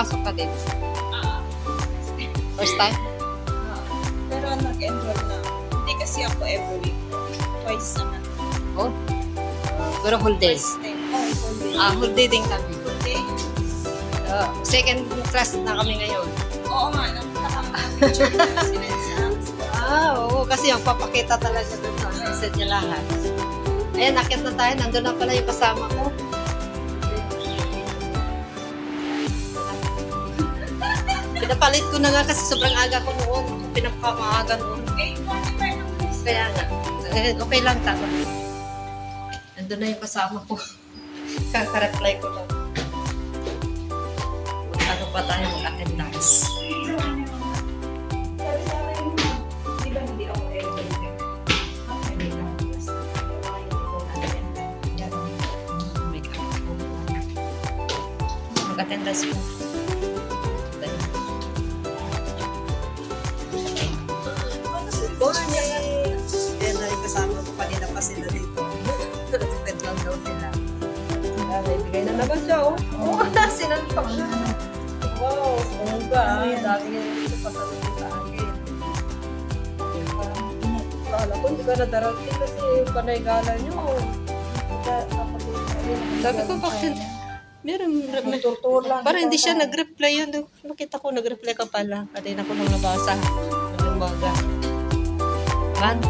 pumapasok ka din? First time? Pero nag-enroll na. Hindi kasi ako every week. Twice naman. Oh. Pero whole day. First time. Oh, whole day. Whole day din kami. Whole day? Second class na kami ngayon. Oo nga. Nakita kami ng picture na sinensang. Oo. Kasi yung papakita talaga doon sa message niya lahat. Ayan, nakit na tayo. Nandun na pala yung kasama ko. Pinapalit ko na nga kasi sobrang aga ko noon. Pinapamaaga noon. Kaya nga. Okay lang tama. Nandun na yung kasama ko. Kaka-reply ko lang. Ano pa tayo mag-attendance? Mag-attendance ko. Ayan na yung kasama ko kanina pa sila dito. Tipid lang daw sila. Bigay na naman siya, oh. Oo, sinalpak siya. Wow, ano ba? Dami nga dito pasalubong sa akin. Kala ko hindi ka nadarating kasi yung panay-gala nyo. Sabi ko, bakit? Meron, parang hindi siya nag-reply yun. Makita ko, nag-reply ka pala. Kanina ko nang nabasa. Ng umaga. Man?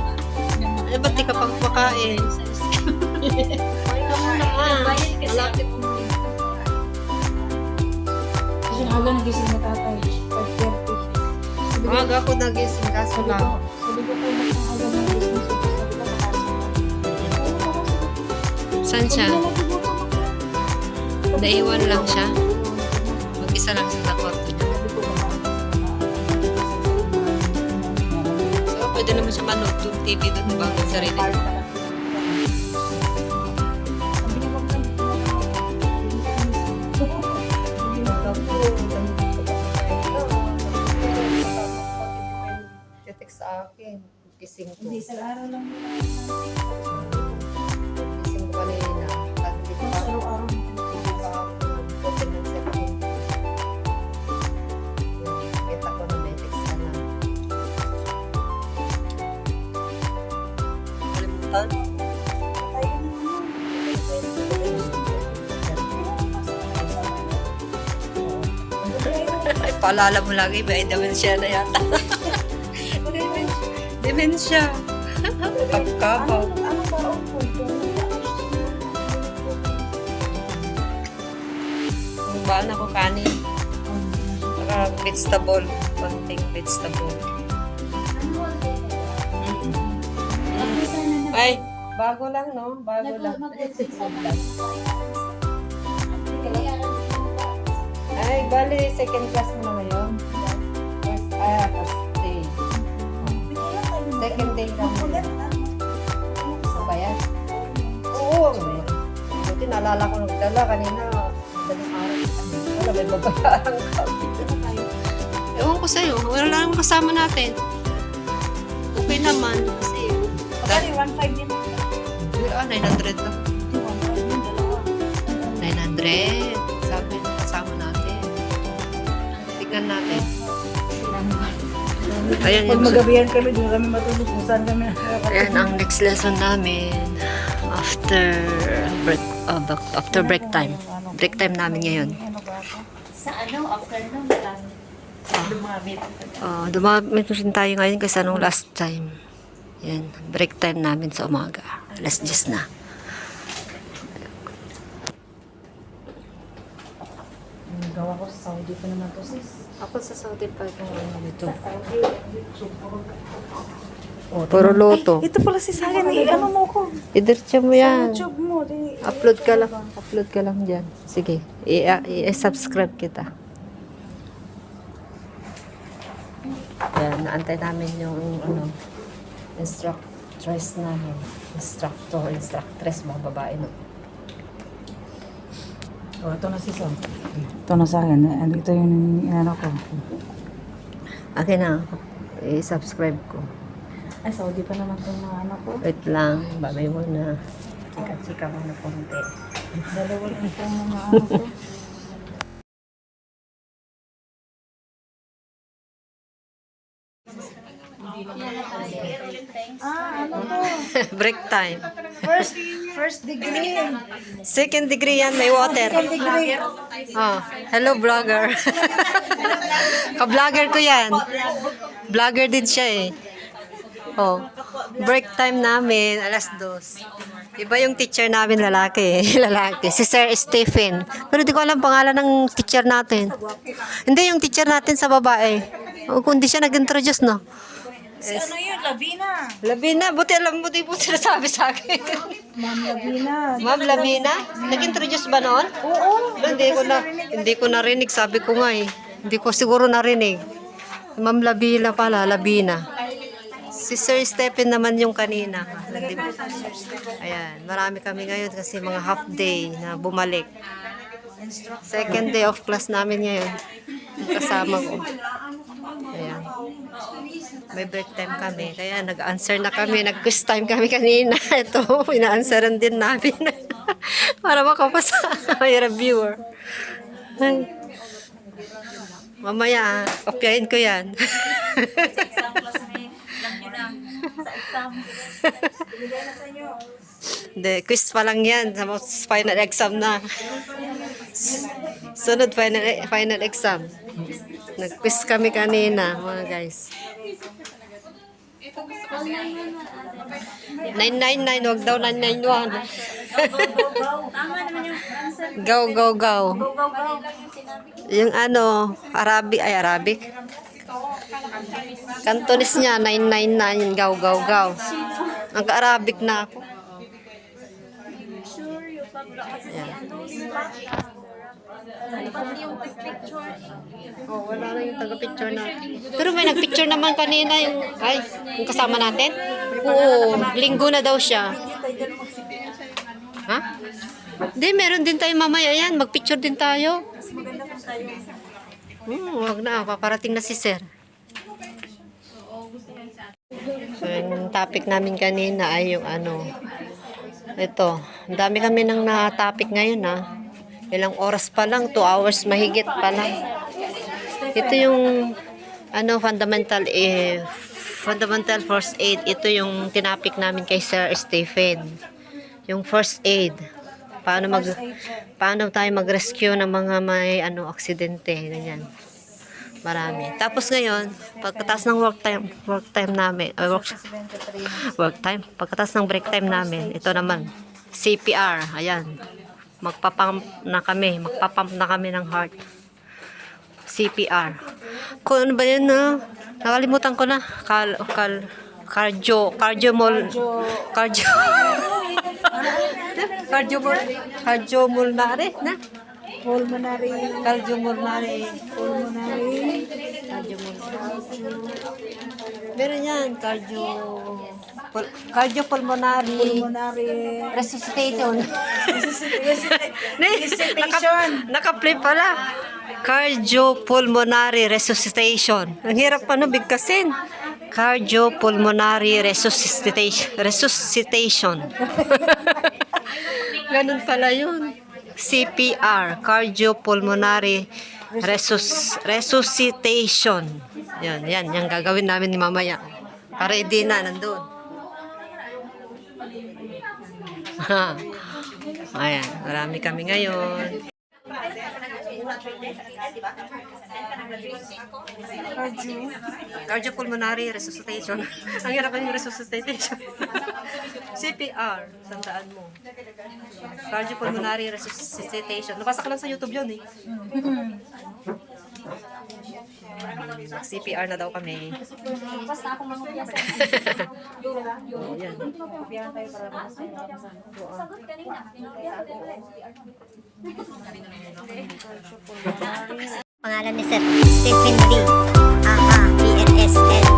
Eh, ba't di ka pang makain? Kumain ka muna nga. Malapit mo. Kasi naga nagising na tatay. 5:30. Umaga ako nagising kaso lang. Sabi ko po aga nagising sa sabi ko Saan siya? Naiwan lang siya? Mag-isa lang siya sa kwarto niya. So, pwede naman siya manood yung TV doon, diba? Ang sarili. Text sa akin. Gising ko. Hindi, sa araw lang nila. Gising ko kanina. Hindi ko pa. Araw-araw. Open ng cellphone. Kita ko na may text ka na. Kalimutan? Ay, paalala mo lagi, may dementia na yata. Dementia. Kapkabaw. Ano ba ang punto? Kung ba na ko kanin? Saka vegetable. Konting vegetable. Ay, bago lang, no? Bago lang. Ay, bali, second class mo na ngayon. First day. Second day lang. Sa bayan? Oo. Buti naalala ko nagdala kanina. Daling araw. Wala, may babayaan ka. Ewan ko sa'yo. Wala lang kasama natin. Okay naman. Kasi, Pagkali, 1.5 din. 900 lang. 900. Sabi ng kasama natin. Tignan natin. Ayan Pag yung magabihan kami, doon kami matulog kung saan kami. ayan ang next lesson namin after break time. Break time namin ngayon. Sa afternoon lang. Lumamit. Dumamit rin tayo ngayon kasi anong last time. Yan, break time namin sa umaga. Alas 10 na. Gawa ko sa Saudi pa naman to, sis. Ako sa Saudi pa kung ano ito. Oh, Puro loto. ito pala si Sagan. Ano mo ko? Idiretso mo yan. YouTube mo. Upload ka lang. Upload ka lang dyan. Sige. I-subscribe kita. Yan. Naantay namin yung instructress namin. Instructress, mga babae, no? Oh, ito na si Sam. Ito na sa akin. Andito yung inano ko. Akin na. I-subscribe ko. Ay, Saudi pa naman itong mga ano ko. Wait lang. Babay mo na. Chika-chika mo na konti. Dalawa lang itong mga ano ko. Break time. First degree. Second degree yan, may water. Oh, hello vlogger. Ka-vlogger ko yan. Vlogger din siya eh. Oh, break time namin, 2:00. Iba yung teacher namin, lalaki. Lalaki. Si Sir Stephen. Pero di ko alam pangalan ng teacher natin. Hindi, yung teacher natin sa babae. O, kundi siya nag-introduce, no? Si ano yun? Lavina. Labina, buti alam mo, di po sinasabi sa akin. Ma'am Lavina. Ma'am Labina? Nag-introduce ba noon? Oo. Hindi ko narinig. Sabi ko nga eh. Hindi ko siguro narinig. Ma'am Labina pala, Labina. Si Sir Stephen naman yung kanina. Ayan, marami kami ngayon kasi mga half day na bumalik. Second day of class namin ngayon. Kasama ko. Ayan. May break time kami. Kaya nag-answer na kami. Nag-quiz time kami kanina. Ito, ina-answeran din namin. Para makapasa. May reviewer. Ay. Mamaya, kopyahin ko yan. Hindi, quiz pa lang yan. Final exam na. Sunod final exam. Nag-quiz kami kanina, mga guys. 999, wag daw 991. Go, go, go. Yung ano, Arabic. Cantonese niya, 999, go, go, go. Nag-Arabic na ako. Oh, wala na yung taga-picture na. Pero may nag-picture naman kanina yung kasama natin. Oo, linggo na daw siya. Ha? Hindi, meron din tayo mamaya yan. Mag-picture din tayo. Wag na, paparating na si Sir. So, yung topic namin kanina ay yung ano, ito. Ang dami kami nang na-topic ngayon ha. Ilang oras pa lang, 2 hours mahigit pa lang. Ito yung ano, fundamental first aid. Ito yung tinapik namin kay Sir Stephen. Yung first aid. Paano tayo mag-rescue ng mga may ano, aksidente, ganyan. Marami. Tapos ngayon, pagkatapos ng work time namin, pagkatapos ng break time namin, ito naman, CPR, ayan. Magpapump na kami ng heart. CPR. Kung ano ba yun, no? Nakalimutan ko na. Cardiopulmonary na? Cardiopulmonary. Meron yan, cardiopulmonary resuscitation. Naka-play pala. Cardiopulmonary resuscitation. Ang hirap pa no, bigkasin. Cardiopulmonary resuscitation. Ganun pala yun. CPR, cardiopulmonary resuscitation. Yan, yung gagawin namin ni mamaya. Ready na, nandun. Ayan, marami kami ngayon. Cardiopulmonary resuscitation. Ang hirap yung resuscitation. CPR, tandaan mo. Cardiopulmonary resuscitation. Nabasa ka lang sa YouTube yun eh. CPR na daw kami. Oh, yan. Pangalan ni Sir Stephen B. PNSL